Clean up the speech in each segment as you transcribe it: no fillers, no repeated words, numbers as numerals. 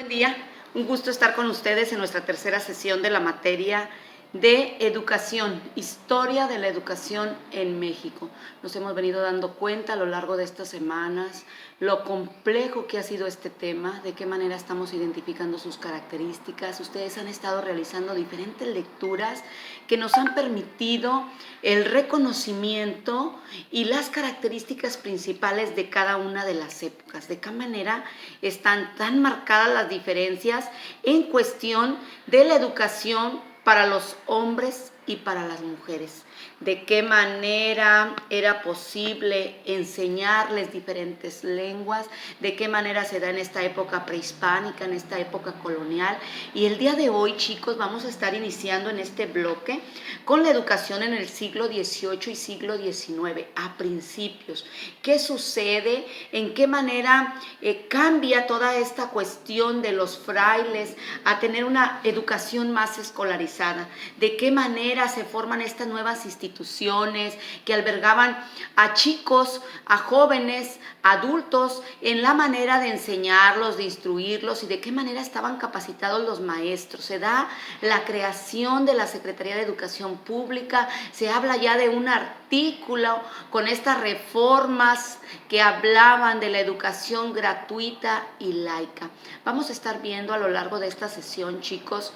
Buen día, un gusto estar con ustedes en nuestra tercera sesión de la materia de educación, historia de la educación en México. Nos hemos venido dando cuenta a lo largo de estas semanas lo complejo que ha sido este tema, de qué manera estamos identificando sus características. Ustedes han estado realizando diferentes lecturas que nos han permitido el reconocimiento y las características principales de cada una de las épocas, de qué manera están tan marcadas las diferencias en cuestión de la educación para los hombres y para las mujeres, de qué manera era posible enseñarles diferentes lenguas, de qué manera se da en esta época prehispánica, en esta época colonial. Y el día de hoy, chicos, vamos a estar iniciando en este bloque con la educación en el siglo XVIII y siglo XIX, a principios. ¿Qué sucede? ¿En qué manera cambia toda esta cuestión de los frailes a tener una educación más escolarizada? ¿De qué manera se forman estas nuevas instituciones que albergaban a chicos, a jóvenes, adultos, en la manera de enseñarlos, de instruirlos y de qué manera estaban capacitados los maestros? Se da la creación de la Secretaría de Educación Pública, se habla ya de un artículo con estas reformas que hablaban de la educación gratuita y laica. Vamos a estar viendo a lo largo de esta sesión, chicos,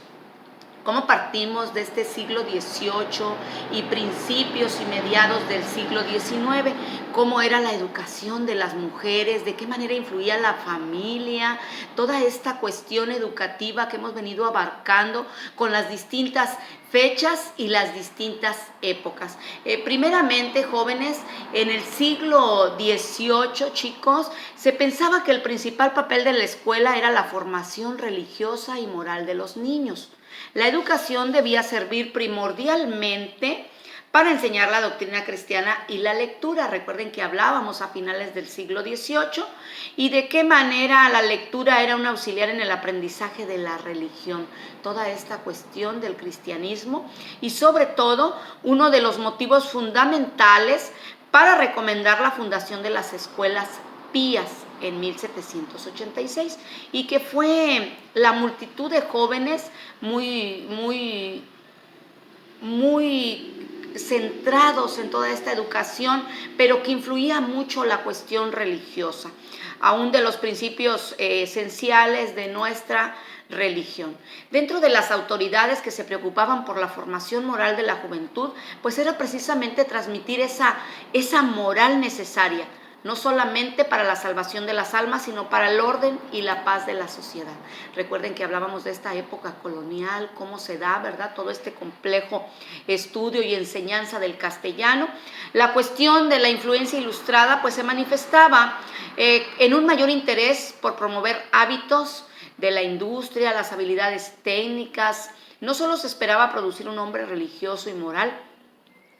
cómo partimos de este siglo XVIII y principios y mediados del siglo XIX, cómo era la educación de las mujeres, de qué manera influía la familia, toda esta cuestión educativa que hemos venido abarcando con las distintas fechas y las distintas épocas. Primeramente, jóvenes, en el siglo XVIII, chicos, se pensaba que el principal papel de la escuela era la formación religiosa y moral de los niños. La educación debía servir primordialmente para enseñar la doctrina cristiana y la lectura. Recuerden que hablábamos a finales del siglo XVIII y de qué manera la lectura era un auxiliar en el aprendizaje de la religión, toda esta cuestión del cristianismo y sobre todo uno de los motivos fundamentales para recomendar la fundación de las escuelas pías en 1786 y que fue la multitud de jóvenes muy centrados en toda esta educación, pero que influía mucho la cuestión religiosa, aún de los principios esenciales de nuestra religión. Dentro de las autoridades que se preocupaban por la formación moral de la juventud, pues era precisamente transmitir esa moral necesaria, no solamente para la salvación de las almas, sino para el orden y la paz de la sociedad. Recuerden que hablábamos de esta época colonial, cómo se da, ¿verdad?, todo este complejo estudio y enseñanza del castellano. La cuestión de la influencia ilustrada pues se manifestaba en un mayor interés por promover hábitos de la industria, las habilidades técnicas. No solo se esperaba producir un hombre religioso y moral,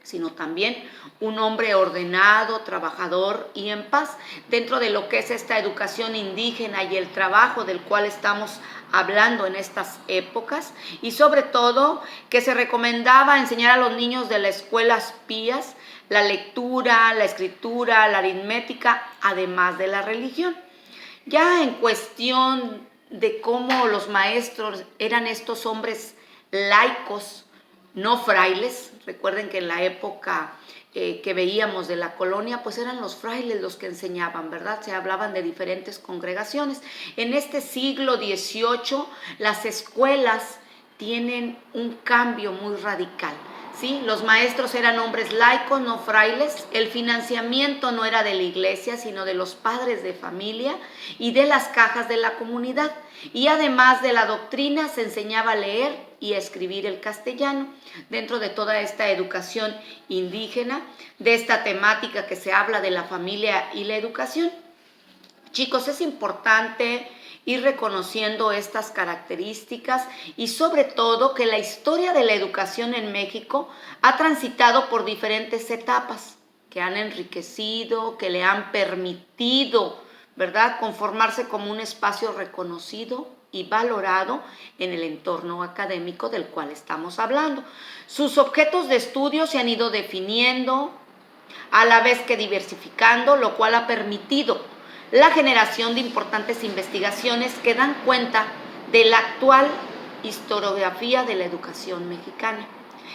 sino también un hombre ordenado, trabajador y en paz, dentro de lo que es esta educación indígena y el trabajo del cual estamos hablando en estas épocas, y sobre todo que se recomendaba enseñar a los niños de las escuelas pías la lectura, la escritura, la aritmética, además de la religión. Ya en cuestión de cómo los maestros eran estos hombres laicos, no frailes. Recuerden que en la época que veíamos de la colonia, pues eran los frailes los que enseñaban, ¿verdad? Se hablaban de diferentes congregaciones. En este siglo XVIII, las escuelas tienen un cambio muy radical, ¿sí? Los maestros eran hombres laicos, no frailes. El financiamiento no era de la iglesia, sino de los padres de familia y de las cajas de la comunidad. Y además de la doctrina, se enseñaba a leer y a escribir el castellano. Dentro de toda esta educación indígena, de esta temática que se habla de la familia y la educación, chicos, es importante ir reconociendo estas características y sobre todo que la historia de la educación en México ha transitado por diferentes etapas que han enriquecido, que le han permitido, ¿verdad?, conformarse como un espacio reconocido y valorado en el entorno académico del cual estamos hablando. Sus objetos de estudio se han ido definiendo, a la vez que diversificando, lo cual ha permitido la generación de importantes investigaciones que dan cuenta de la actual historiografía de la educación mexicana.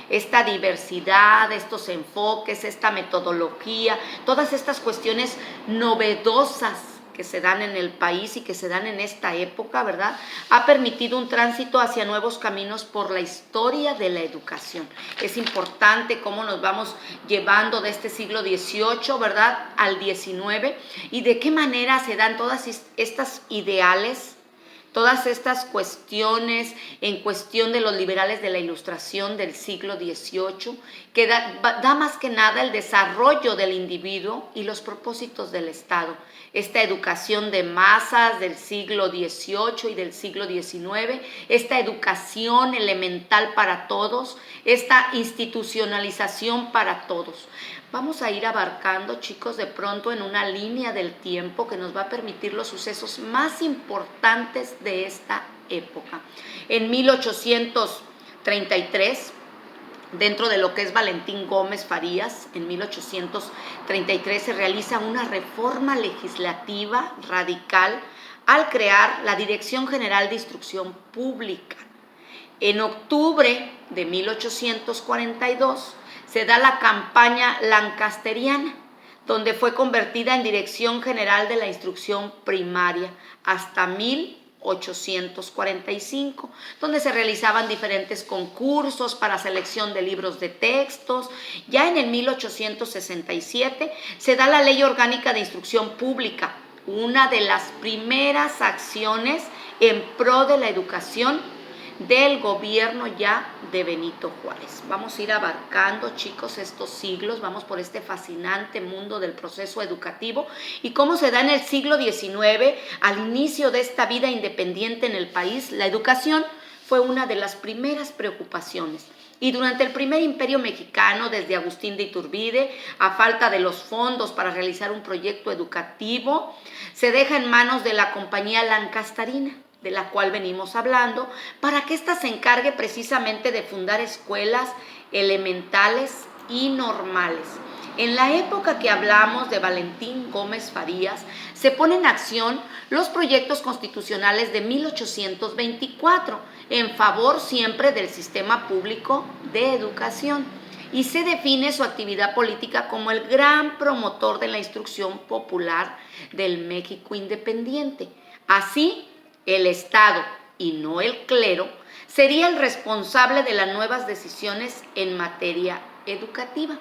Esta diversidad, estos enfoques, esta metodología, todas estas cuestiones novedosas que se dan en el país y que se dan en esta época, ¿verdad? Ha permitido un tránsito hacia nuevos caminos por la historia de la educación. Es importante cómo nos vamos llevando de este siglo XVIII, ¿verdad?, al XIX, y de qué manera se dan todas estas ideales, todas estas cuestiones en cuestión de los liberales de la Ilustración del siglo XVIII, que da más que nada el desarrollo del individuo y los propósitos del Estado. Esta educación de masas del siglo XVIII y del siglo XIX, esta educación elemental para todos, esta institucionalización para todos. Vamos a ir abarcando, chicos, de pronto en una línea del tiempo que nos va a permitir los sucesos más importantes de esta época. En 1833, dentro de lo que es Valentín Gómez Farías, en 1833 se realiza una reforma legislativa radical al crear la Dirección General de Instrucción Pública. En octubre de 1842 se da la campaña lancasteriana, donde fue convertida en Dirección General de la Instrucción Primaria hasta 1845, donde se realizaban diferentes concursos para selección de libros de textos. Ya en el 1867 se da la Ley Orgánica de Instrucción Pública, una de las primeras acciones en pro de la educación del gobierno ya de Benito Juárez. Vamos a ir abarcando, chicos, estos siglos, vamos por este fascinante mundo del proceso educativo y cómo se da en el siglo XIX, al inicio de esta vida independiente en el país. La educación fue una de las primeras preocupaciones. Y durante el primer imperio mexicano, desde Agustín de Iturbide, a falta de los fondos para realizar un proyecto educativo, se deja en manos de la compañía lancastarina, de la cual venimos hablando, para que ésta se encargue precisamente de fundar escuelas elementales y normales. En la época que hablamos de Valentín Gómez Farías, se ponen en acción los proyectos constitucionales de 1824, en favor siempre del sistema público de educación, y se define su actividad política como el gran promotor de la instrucción popular del México independiente. Así, el Estado, y no el clero, sería el responsable de las nuevas decisiones en materia educativa.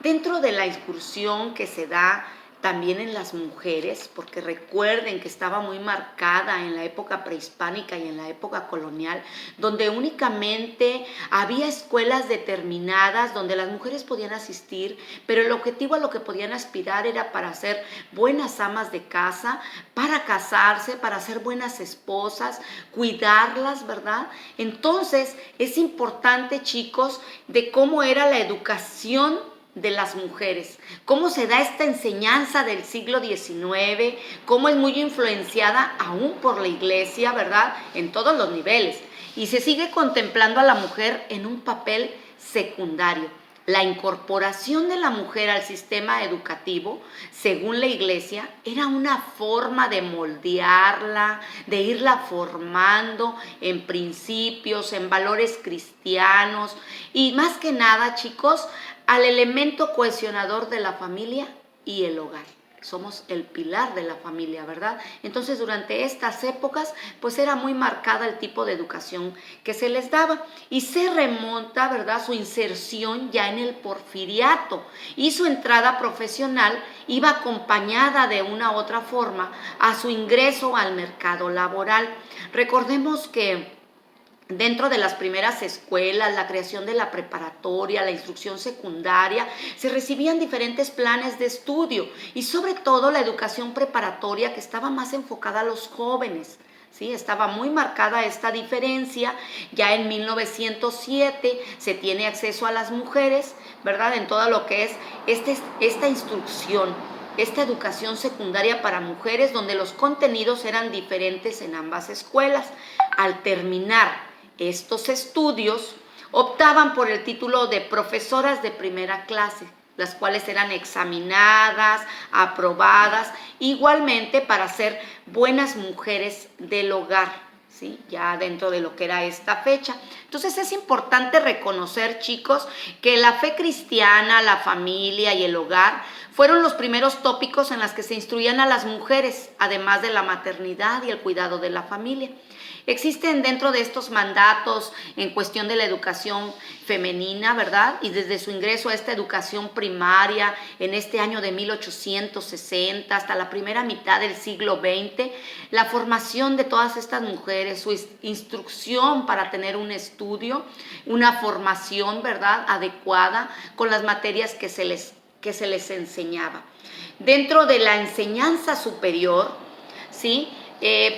Dentro de la incursión que se da también en las mujeres, porque recuerden que estaba muy marcada en la época prehispánica y en la época colonial, donde únicamente había escuelas determinadas donde las mujeres podían asistir, pero el objetivo a lo que podían aspirar era para ser buenas amas de casa, para casarse, para ser buenas esposas, cuidarlas, ¿verdad? Entonces es importante, chicos, de cómo era la educación de las mujeres, cómo se da esta enseñanza del siglo XIX, cómo es muy influenciada aún por la iglesia, ¿verdad?, en todos los niveles, y se sigue contemplando a la mujer en un papel secundario. La incorporación de la mujer al sistema educativo, según la iglesia, era una forma de moldearla, de irla formando en principios, en valores cristianos, y más que nada, chicos, al elemento cohesionador de la familia y el hogar. Somos el pilar de la familia, ¿verdad? Entonces, durante estas épocas, pues era muy marcada el tipo de educación que se les daba. Y se remonta, ¿verdad?, su inserción ya en el porfiriato. Y su entrada profesional iba acompañada de una u otra forma a su ingreso al mercado laboral. Recordemos que dentro de las primeras escuelas, la creación de la preparatoria, la instrucción secundaria, se recibían diferentes planes de estudio y sobre todo la educación preparatoria, que estaba más enfocada a los jóvenes. Sí, estaba muy marcada esta diferencia. Ya en 1907 se tiene acceso a las mujeres, ¿verdad?, en todo lo que es esta instrucción, esta educación secundaria para mujeres, donde los contenidos eran diferentes en ambas escuelas. Al terminar estos estudios, optaban por el título de profesoras de primera clase, las cuales eran examinadas, aprobadas, igualmente para ser buenas mujeres del hogar. ¿sí? Ya dentro de lo que era esta fecha. Entonces es importante reconocer, chicos, que la fe cristiana, la familia y el hogar fueron los primeros tópicos en los que se instruían a las mujeres, además de la maternidad y el cuidado de la familia. Existen dentro de estos mandatos en cuestión de la educación femenina, ¿verdad? Y desde su ingreso a esta educación primaria en este año de 1860 hasta la primera mitad del siglo XX, la formación de todas estas mujeres, su instrucción para tener un estudio, una formación, ¿verdad?, adecuada con las materias que se les enseñaba. Dentro de la enseñanza superior, ¿sí?,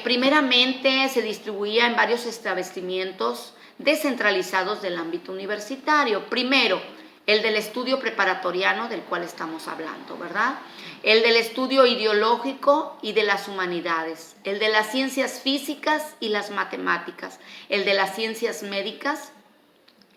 primeramente se distribuía en varios establecimientos descentralizados del ámbito universitario. Primero, el del estudio preparatoriano, del cual estamos hablando, ¿verdad? El del estudio ideológico y de las humanidades, el de las ciencias físicas y las matemáticas, el de las ciencias médicas,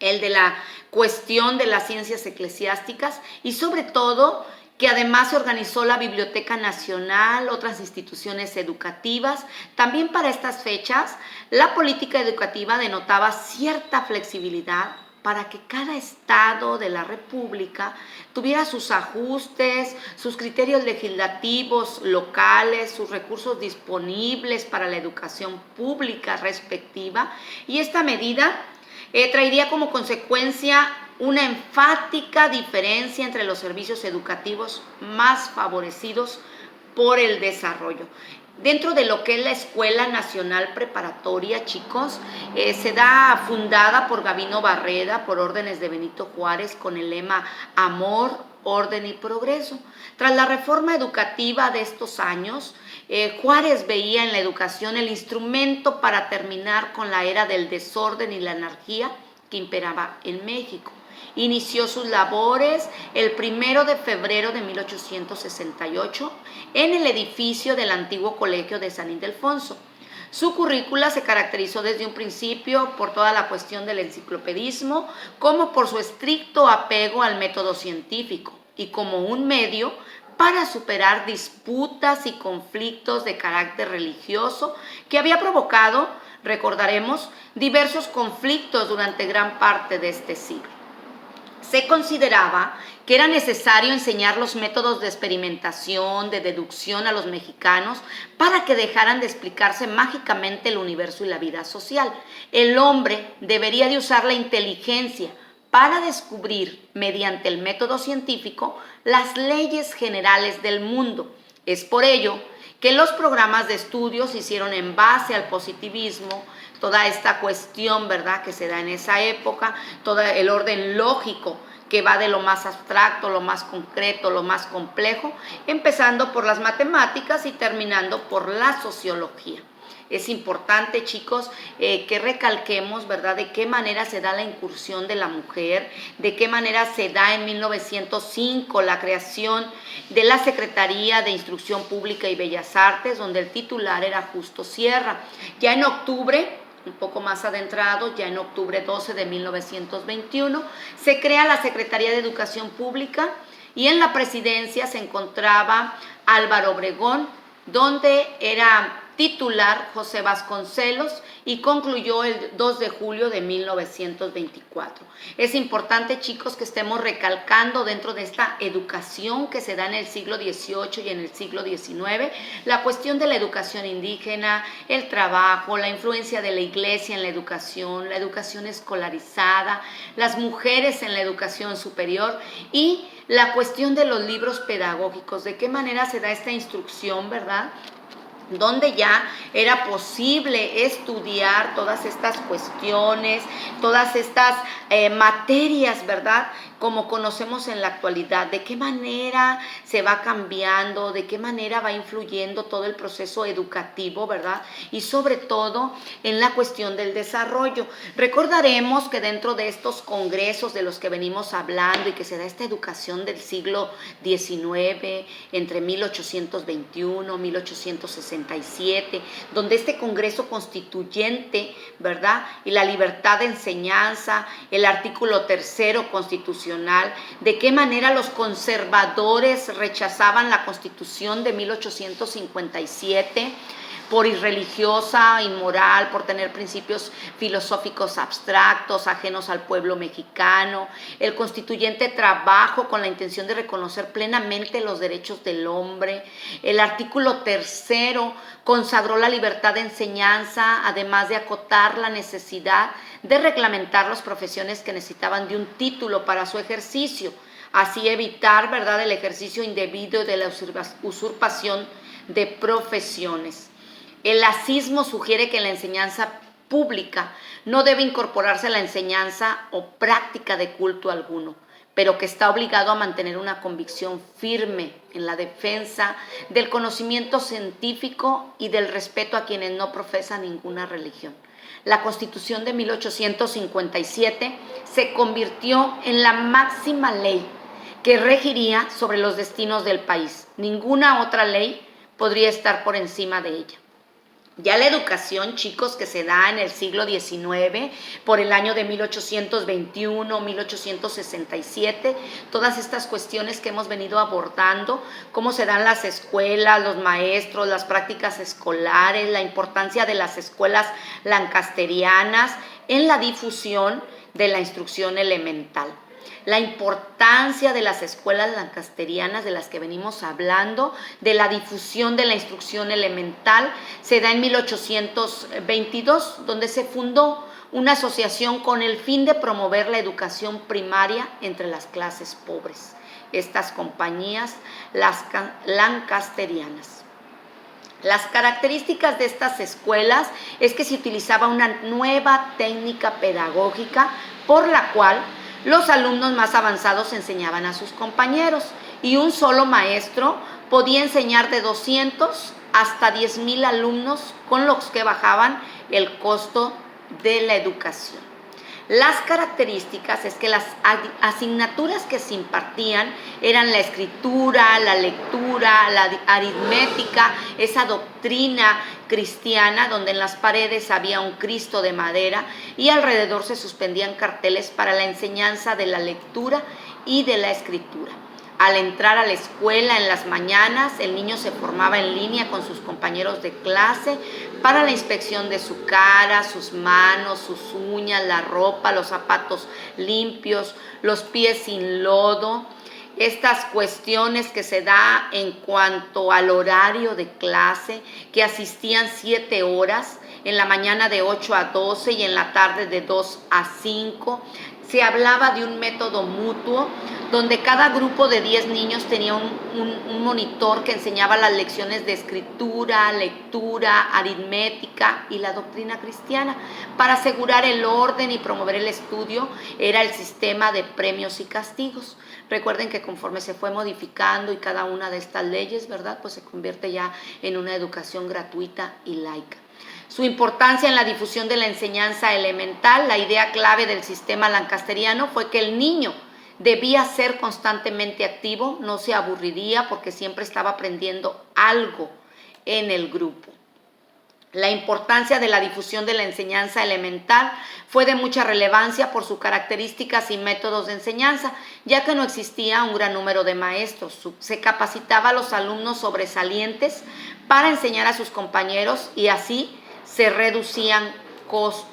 el de la cuestión de las ciencias eclesiásticas y sobre todo que además se organizó la Biblioteca Nacional, otras instituciones educativas. También para estas fechas, la política educativa denotaba cierta flexibilidad para que cada estado de la República tuviera sus ajustes, sus criterios legislativos locales, sus recursos disponibles para la educación pública respectiva. Y esta medida traería como consecuencia una enfática diferencia entre los servicios educativos más favorecidos por el desarrollo. Dentro de lo que es la Escuela Nacional Preparatoria, chicos, se da fundada por Gabino Barreda por órdenes de Benito Juárez con el lema Amor, Orden y Progreso. Tras la reforma educativa de estos años, Juárez veía en la educación el instrumento para terminar con la era del desorden y la anarquía que imperaba en México. Inició sus labores el 1 de febrero de 1868 en el edificio del antiguo Colegio de San Ildefonso. Su currícula se caracterizó desde un principio por toda la cuestión del enciclopedismo, como por su estricto apego al método científico y como un medio para superar disputas y conflictos de carácter religioso que había provocado, recordaremos, diversos conflictos durante gran parte de este siglo. Se consideraba que era necesario enseñar los métodos de experimentación, de deducción a los mexicanos para que dejaran de explicarse mágicamente el universo y la vida social. El hombre debería de usar la inteligencia para descubrir, mediante el método científico, las leyes generales del mundo. Es por ello que los programas de estudio se hicieron en base al positivismo, toda esta cuestión, ¿verdad?, que se da en esa época, todo el orden lógico que va de lo más abstracto, lo más concreto, lo más complejo, empezando por las matemáticas y terminando por la sociología. Es importante, chicos, que recalquemos, ¿verdad?, de qué manera se da la incursión de la mujer, de qué manera se da en 1905 la creación de la Secretaría de Instrucción Pública y Bellas Artes, donde el titular era Justo Sierra. Ya en octubre, un poco más adentrado, ya en octubre 12 de 1921, se crea la Secretaría de Educación Pública y en la presidencia se encontraba Álvaro Obregón, donde era titular José Vasconcelos y concluyó el 2 de julio de 1924. Es importante, chicos, que estemos recalcando dentro de esta educación que se da en el siglo XVIII y en el siglo XIX, la cuestión de la educación indígena, el trabajo, la influencia de la iglesia en la educación escolarizada, las mujeres en la educación superior y la cuestión de los libros pedagógicos, de qué manera se da esta instrucción, ¿verdad?, donde ya era posible estudiar todas estas cuestiones, todas estas materias, ¿verdad?, como conocemos en la actualidad, de qué manera se va cambiando, de qué manera va influyendo todo el proceso educativo, ¿verdad?, y sobre todo en la cuestión del desarrollo. Recordaremos que dentro de estos congresos de los que venimos hablando y que se da esta educación del siglo XIX, entre 1821, 1867, donde este Congreso Constituyente, ¿verdad?, y la libertad de enseñanza, el artículo 3 constitucional, de qué manera los conservadores rechazaban la Constitución de 1857, por irreligiosa, inmoral, por tener principios filosóficos abstractos, ajenos al pueblo mexicano. El constituyente trabajo con la intención de reconocer plenamente los derechos del hombre. El artículo 3º consagró la libertad de enseñanza, además de acotar la necesidad de reglamentar las profesiones que necesitaban de un título para su ejercicio, así evitar, ¿verdad?, el ejercicio indebido de la usurpación de profesiones. El lacismo sugiere que en la enseñanza pública no debe incorporarse la enseñanza o práctica de culto alguno, pero que está obligado a mantener una convicción firme en la defensa del conocimiento científico y del respeto a quienes no profesan ninguna religión. La Constitución de 1857 se convirtió en la máxima ley que regiría sobre los destinos del país. Ninguna otra ley podría estar por encima de ella. Ya la educación, chicos, que se da en el siglo XIX, por el año de 1821, 1867, todas estas cuestiones que hemos venido abordando, cómo se dan las escuelas, los maestros, las prácticas escolares, la importancia de las escuelas lancasterianas en la difusión de la instrucción elemental. La importancia de las escuelas lancasterianas de las que venimos hablando, de la difusión de la instrucción elemental, se da en 1822, donde se fundó una asociación con el fin de promover la educación primaria entre las clases pobres. Estas compañías, las lancasterianas. Las características de estas escuelas es que se utilizaba una nueva técnica pedagógica por la cual los alumnos más avanzados enseñaban a sus compañeros y un solo maestro podía enseñar de 200 hasta 10,000 alumnos, con los que bajaban el costo de la educación. Las características es que las asignaturas que se impartían eran la escritura, la lectura, la aritmética, esa doctrina cristiana donde en las paredes había un Cristo de madera y alrededor se suspendían carteles para la enseñanza de la lectura y de la escritura. Al entrar a la escuela en las mañanas, el niño se formaba en línea con sus compañeros de clase para la inspección de su cara, sus manos, sus uñas, la ropa, los zapatos limpios, los pies sin lodo. Estas cuestiones que se da en cuanto al horario de clase, que asistían 7 horas, en la mañana de 8 a 12 y en la tarde de 2 a 5. Se hablaba de un método mutuo, donde cada grupo de 10 niños tenía un monitor que enseñaba las lecciones de escritura, lectura, aritmética y la doctrina cristiana. Para asegurar el orden y promover el estudio era el sistema de premios y castigos. Recuerden que conforme se fue modificando y cada una de estas leyes, ¿verdad?, pues se convierte ya en una educación gratuita y laica. Su importancia en la difusión de la enseñanza elemental, la idea clave del sistema lancasteriano fue que el niño debía ser constantemente activo, no se aburriría porque siempre estaba aprendiendo algo en el grupo. La importancia de la difusión de la enseñanza elemental fue de mucha relevancia por sus características y métodos de enseñanza, ya que no existía un gran número de maestros. Se capacitaba a los alumnos sobresalientes para enseñar a sus compañeros y así se reducían costos.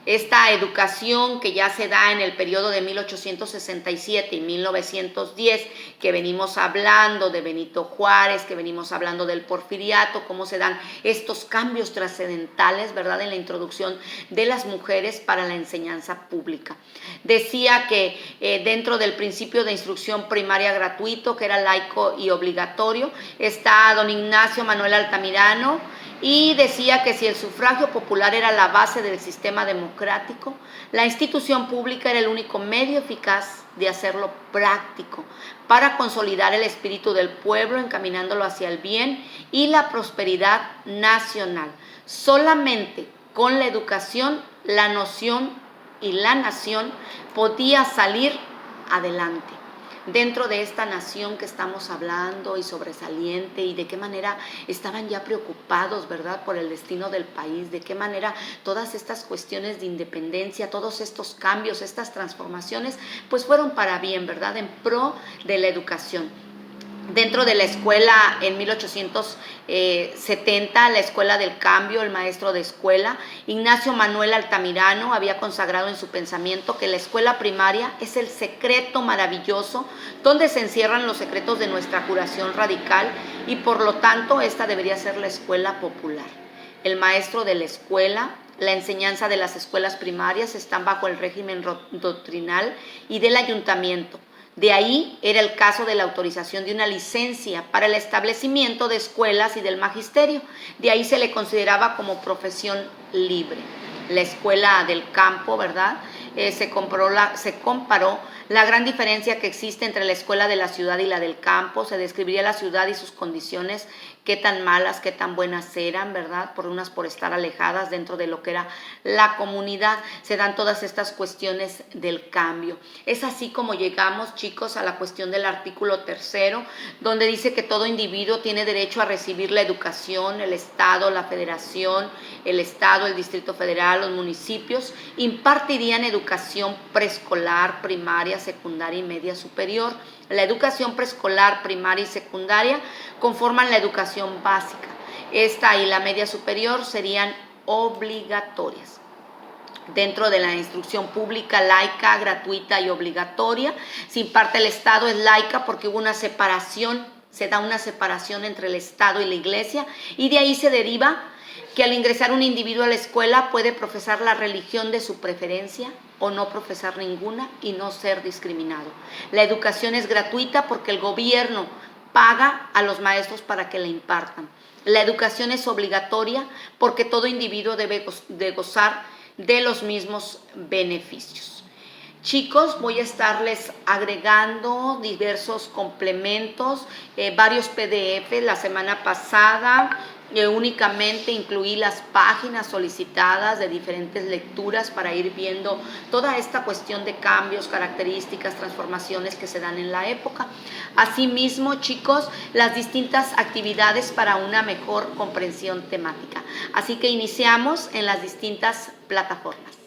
Esta educación que ya se da en el periodo de 1867 y 1910, que venimos hablando de Benito Juárez, que venimos hablando del Porfiriato, cómo se dan estos cambios trascendentales, ¿verdad?, en la introducción de las mujeres para la enseñanza pública. Decía que dentro del principio de instrucción primaria gratuito, que era laico y obligatorio, está don Ignacio Manuel Altamirano, y decía que si el sufragio popular era la base del sistema democrático, la institución pública era el único medio eficaz de hacerlo práctico, para consolidar el espíritu del pueblo, encaminándolo hacia el bien y la prosperidad nacional. Solamente con la educación, la noción y la nación podía salir adelante. Dentro de esta nación que estamos hablando y sobresaliente, y de qué manera estaban ya preocupados, ¿verdad?, por el destino del país, de qué manera todas estas cuestiones de independencia, todos estos cambios, estas transformaciones, pues fueron para bien, ¿verdad?, en pro de la educación. Dentro de la escuela en 1870, la Escuela del Cambio, el maestro de escuela, Ignacio Manuel Altamirano, había consagrado en su pensamiento que la escuela primaria es el secreto maravilloso donde se encierran los secretos de nuestra curación radical y por lo tanto esta debería ser la escuela popular. El maestro de la escuela, la enseñanza de las escuelas primarias están bajo el régimen doctrinal y del ayuntamiento. De ahí era el caso de la autorización de una licencia para el establecimiento de escuelas y del magisterio. De ahí se le consideraba como profesión libre. La escuela del campo, ¿verdad? Se comparó la gran diferencia que existe entre la escuela de la ciudad y la del campo. Se describiría la ciudad y sus condiciones, qué tan malas, qué tan buenas eran, ¿verdad? Por estar alejadas dentro de lo que era la comunidad. Se dan todas estas cuestiones del cambio. Es así como llegamos, chicos, a la cuestión del artículo 3, donde dice que todo individuo tiene derecho a recibir la educación, el Estado, la Federación, el Estado, el Distrito Federal, los municipios, impartirían educación preescolar, primaria, secundaria y media superior. La educación preescolar, primaria y secundaria conforman la educación básica. Esta y la media superior serían obligatorias. Dentro de la instrucción pública, laica, gratuita y obligatoria, se imparte el Estado, es laica porque hubo una separación, se da una separación entre el Estado y la Iglesia, y de ahí se deriva que al ingresar un individuo a la escuela puede profesar la religión de su preferencia o no profesar ninguna y no ser discriminado. La educación es gratuita porque el gobierno paga a los maestros para que la impartan. La educación es obligatoria porque todo individuo debe de gozar de los mismos beneficios. Chicos, voy a estarles agregando diversos complementos, varios PDF. La semana pasada únicamente incluí las páginas solicitadas de diferentes lecturas para ir viendo toda esta cuestión de cambios, características, transformaciones que se dan en la época. Asimismo, chicos, las distintas actividades para una mejor comprensión temática. Así que iniciamos en las distintas plataformas.